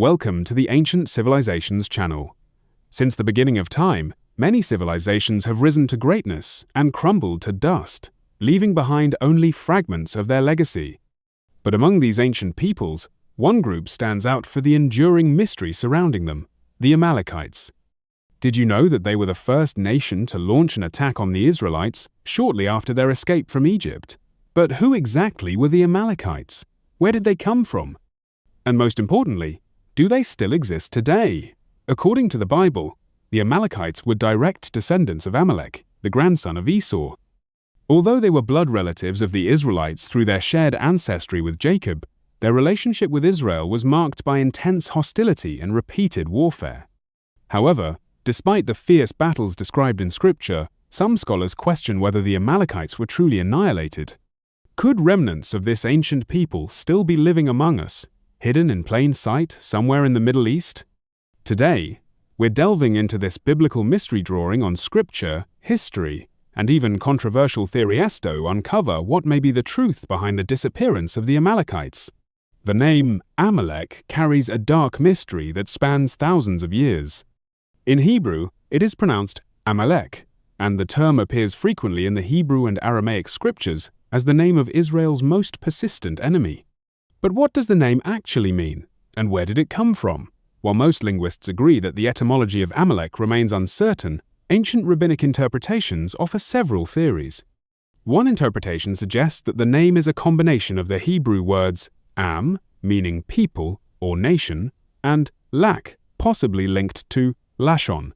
Welcome to the Ancient Civilizations channel. Since the beginning of time, many civilizations have risen to greatness and crumbled to dust, leaving behind only fragments of their legacy. But among these ancient peoples, one group stands out for the enduring mystery surrounding them: the Amalekites. Did you know that they were the first nation to launch an attack on the Israelites shortly after their escape from Egypt? But who exactly were the Amalekites? Where did they come from? And most importantly, do they still exist today? According to the Bible, the Amalekites were direct descendants of Amalek, the grandson of Esau. Although they were blood relatives of the Israelites through their shared ancestry with Jacob, their relationship with Israel was marked by intense hostility and repeated warfare. However, despite the fierce battles described in Scripture, some scholars question whether the Amalekites were truly annihilated. Could remnants of this ancient people still be living among us, hidden in plain sight somewhere in the Middle East? Today, we're delving into this biblical mystery, drawing on Scripture, history, and even controversial theories to uncover what may be the truth behind the disappearance of the Amalekites. The name Amalek carries a dark mystery that spans thousands of years. In Hebrew, it is pronounced Amalek, and the term appears frequently in the Hebrew and Aramaic scriptures as the name of Israel's most persistent enemy. But what does the name actually mean, and where did it come from? While most linguists agree that the etymology of Amalek remains uncertain, ancient rabbinic interpretations offer several theories. One interpretation suggests that the name is a combination of the Hebrew words am, meaning people or nation, and lak, possibly linked to lashon,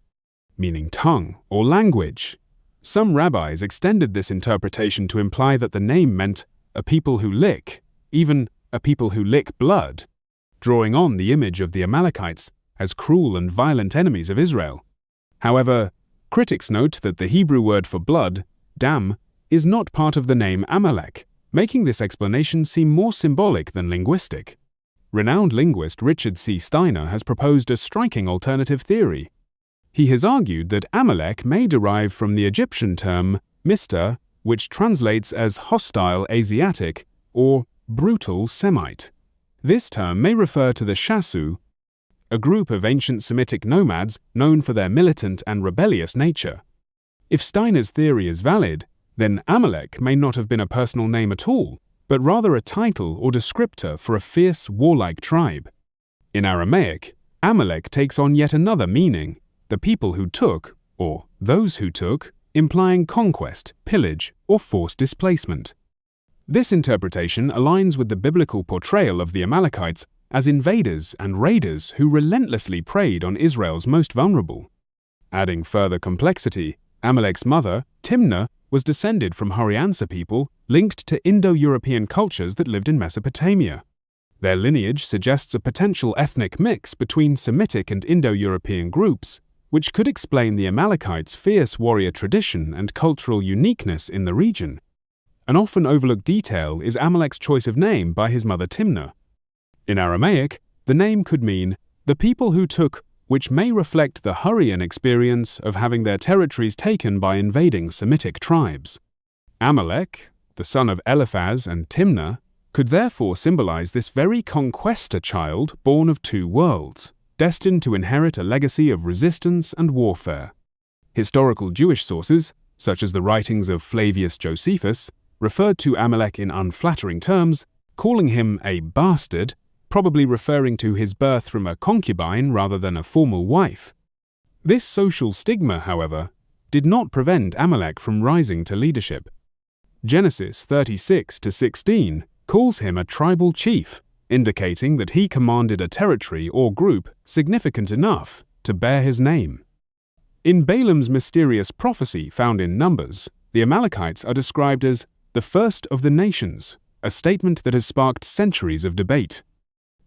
meaning tongue or language. Some rabbis extended this interpretation to imply that the name meant a people who lick, even a people who lick blood, drawing on the image of the Amalekites as cruel and violent enemies of Israel. However, critics note that the Hebrew word for blood, dam, is not part of the name Amalek, making this explanation seem more symbolic than linguistic. Renowned linguist Richard C. Steiner has proposed a striking alternative theory. He has argued that Amalek may derive from the Egyptian term mister, which translates as hostile Asiatic or brutal Semite. This term may refer to the Shasu, a group of ancient Semitic nomads known for their militant and rebellious nature. If Steiner's theory is valid, then Amalek may not have been a personal name at all, but rather a title or descriptor for a fierce, warlike tribe. In Aramaic, Amalek takes on yet another meaning: the people who took, or those who took, implying conquest, pillage, or forced displacement. This interpretation aligns with the biblical portrayal of the Amalekites as invaders and raiders who relentlessly preyed on Israel's most vulnerable. Adding further complexity, Amalek's mother, Timnah, was descended from Hurriansa people linked to Indo-European cultures that lived in Mesopotamia. Their lineage suggests a potential ethnic mix between Semitic and Indo-European groups, which could explain the Amalekites' fierce warrior tradition and cultural uniqueness in the region. An often overlooked detail is Amalek's choice of name by his mother Timnah. In Aramaic, the name could mean the people who took, which may reflect the Hurrian experience of having their territories taken by invading Semitic tribes. Amalek, the son of Eliphaz and Timnah, could therefore symbolize this very conquestor child born of two worlds, destined to inherit a legacy of resistance and warfare. Historical Jewish sources, such as the writings of Flavius Josephus, referred to Amalek in unflattering terms, calling him a bastard, probably referring to his birth from a concubine rather than a formal wife. This social stigma, however, did not prevent Amalek from rising to leadership. Genesis 36-16 calls him a tribal chief, indicating that he commanded a territory or group significant enough to bear his name. In Balaam's mysterious prophecy found in Numbers, the Amalekites are described as the first of the nations, a statement that has sparked centuries of debate.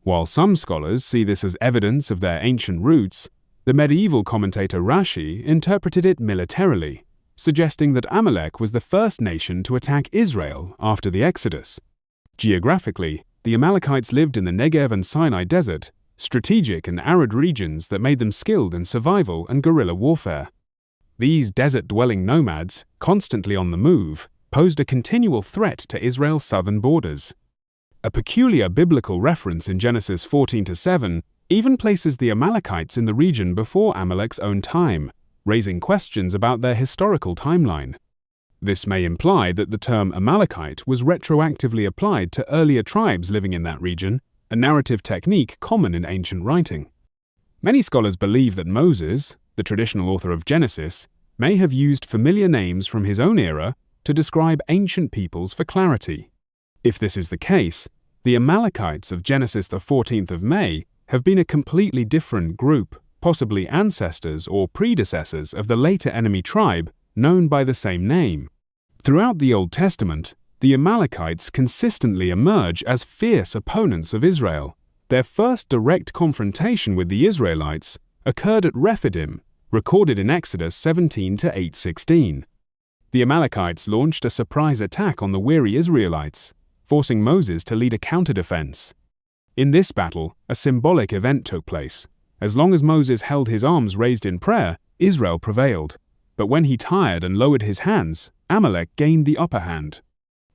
While some scholars see this as evidence of their ancient roots, the medieval commentator Rashi interpreted it militarily, suggesting that Amalek was the first nation to attack Israel after the Exodus. Geographically, the Amalekites lived in the Negev and Sinai Desert, strategic and arid regions that made them skilled in survival and guerrilla warfare. These desert-dwelling nomads, constantly on the move, posed a continual threat to Israel's southern borders. A peculiar biblical reference in Genesis 14-7 even places the Amalekites in the region before Amalek's own time, raising questions about their historical timeline. This may imply that the term Amalekite was retroactively applied to earlier tribes living in that region, a narrative technique common in ancient writing. Many scholars believe that Moses, the traditional author of Genesis, may have used familiar names from his own era to describe ancient peoples for clarity. If this is the case, the Amalekites of Genesis the 14th of May have been a completely different group, possibly ancestors or predecessors of the later enemy tribe known by the same name. Throughout the Old Testament, the Amalekites consistently emerge as fierce opponents of Israel. Their first direct confrontation with the Israelites occurred at Rephidim, recorded in Exodus 17 to 8:16. The Amalekites launched a surprise attack on the weary Israelites, forcing Moses to lead a counter-defense. In this battle, a symbolic event took place. As long as Moses held his arms raised in prayer, Israel prevailed. But when he tired and lowered his hands, Amalek gained the upper hand.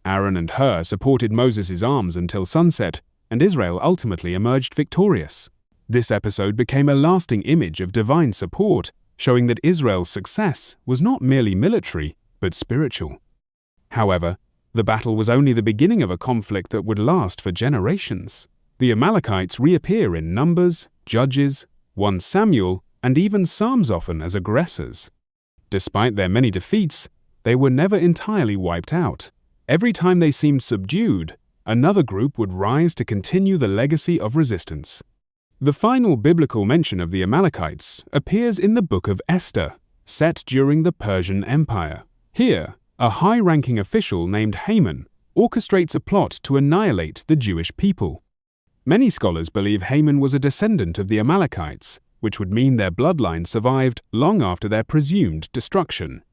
Aaron and Hur supported Moses' arms until sunset, and Israel ultimately emerged victorious. This episode became a lasting image of divine support, showing that Israel's success was not merely military, but spiritual. However, the battle was only the beginning of a conflict that would last for generations. The Amalekites reappear in Numbers, Judges, 1 Samuel, and even Psalms often as aggressors. Despite their many defeats, they were never entirely wiped out. Every time they seemed subdued, another group would rise to continue the legacy of resistance. The final biblical mention of the Amalekites appears in the Book of Esther, set during the Persian Empire. Here, a high-ranking official named Haman orchestrates a plot to annihilate the Jewish people. Many scholars believe Haman was a descendant of the Amalekites, which would mean their bloodline survived long after their presumed destruction.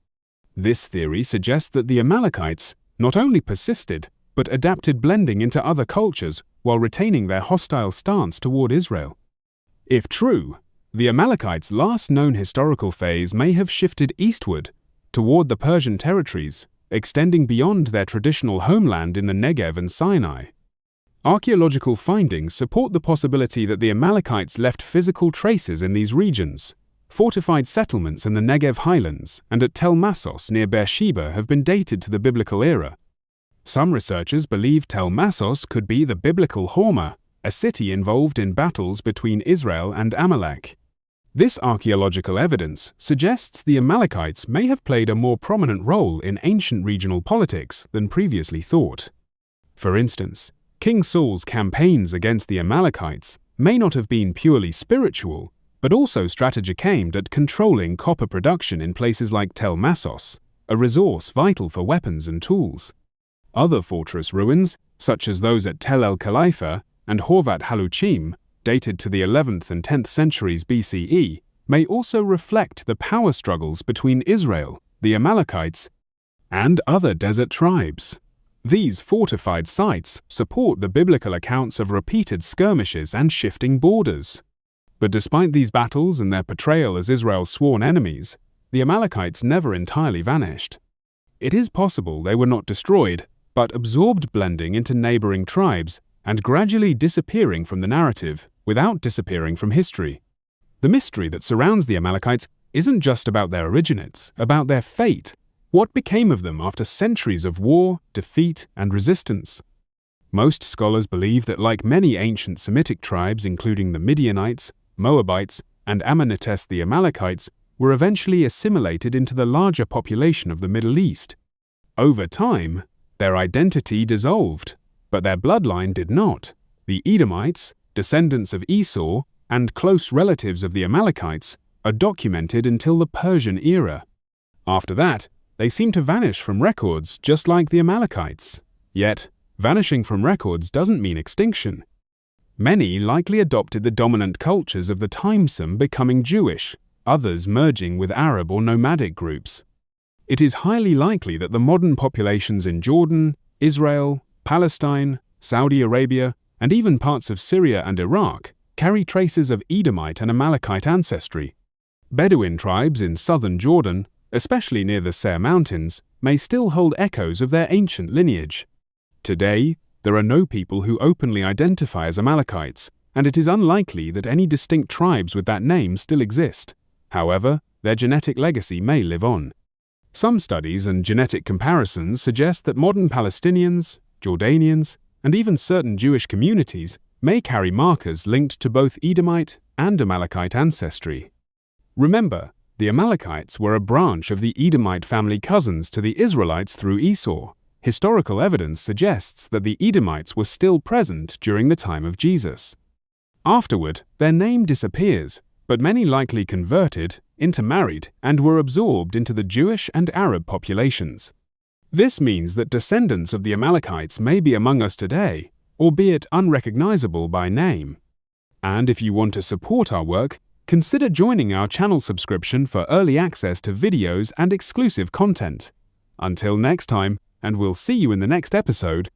This theory suggests that the Amalekites not only persisted, but adapted, blending into other cultures while retaining their hostile stance toward Israel. If true, the Amalekites' last known historical phase may have shifted eastward, toward the Persian territories, extending beyond their traditional homeland in the Negev and Sinai. Archaeological findings support the possibility that the Amalekites left physical traces in these regions. Fortified settlements in the Negev highlands and at Tel Massos near Beersheba have been dated to the biblical era. Some researchers believe Tel Massos could be the biblical Hormah, a city involved in battles between Israel and Amalek. This archaeological evidence suggests the Amalekites may have played a more prominent role in ancient regional politics than previously thought. For instance, King Saul's campaigns against the Amalekites may not have been purely spiritual, but also strategic, aimed at controlling copper production in places like Tel Massos, a resource vital for weapons and tools. Other fortress ruins, such as those at Tel el-Khalifa and Horvat Haluchim, dated to the 11th and 10th centuries BCE, may also reflect the power struggles between Israel, the Amalekites, and other desert tribes. These fortified sites support the biblical accounts of repeated skirmishes and shifting borders. But despite these battles and their portrayal as Israel's sworn enemies, the Amalekites never entirely vanished. It is possible they were not destroyed, but absorbed, blending into neighboring tribes and gradually disappearing from the narrative without disappearing from history. The mystery that surrounds the Amalekites isn't just about their origin, it's about their fate. What became of them after centuries of war, defeat, and resistance? Most scholars believe that, like many ancient Semitic tribes, including the Midianites, Moabites, and Ammonites, the Amalekites were eventually assimilated into the larger population of the Middle East. Over time, their identity dissolved, but their bloodline did not. The Edomites, descendants of Esau, and close relatives of the Amalekites, are documented until the Persian era. After that, they seem to vanish from records just like the Amalekites. Yet, vanishing from records doesn't mean extinction. Many likely adopted the dominant cultures of the time, some becoming Jewish, others merging with Arab or nomadic groups. It is highly likely that the modern populations in Jordan, Israel, Palestine, Saudi Arabia, and even parts of Syria and Iraq carry traces of Edomite and Amalekite ancestry. Bedouin tribes in southern Jordan, especially near the Seir Mountains, may still hold echoes of their ancient lineage. Today, there are no people who openly identify as Amalekites, and it is unlikely that any distinct tribes with that name still exist. However, their genetic legacy may live on. Some studies and genetic comparisons suggest that modern Palestinians, Jordanians, and even certain Jewish communities may carry markers linked to both Edomite and Amalekite ancestry. Remember, the Amalekites were a branch of the Edomite family cousins to the Israelites through Esau. Historical evidence suggests that the Edomites were still present during the time of Jesus. Afterward, their name disappears, but many likely converted, intermarried, and were absorbed into the Jewish and Arab populations. This means that descendants of the Amalekites may be among us today, albeit unrecognizable by name. And if you want to support our work, consider joining our channel subscription for early access to videos and exclusive content. Until next time, and we'll see you in the next episode,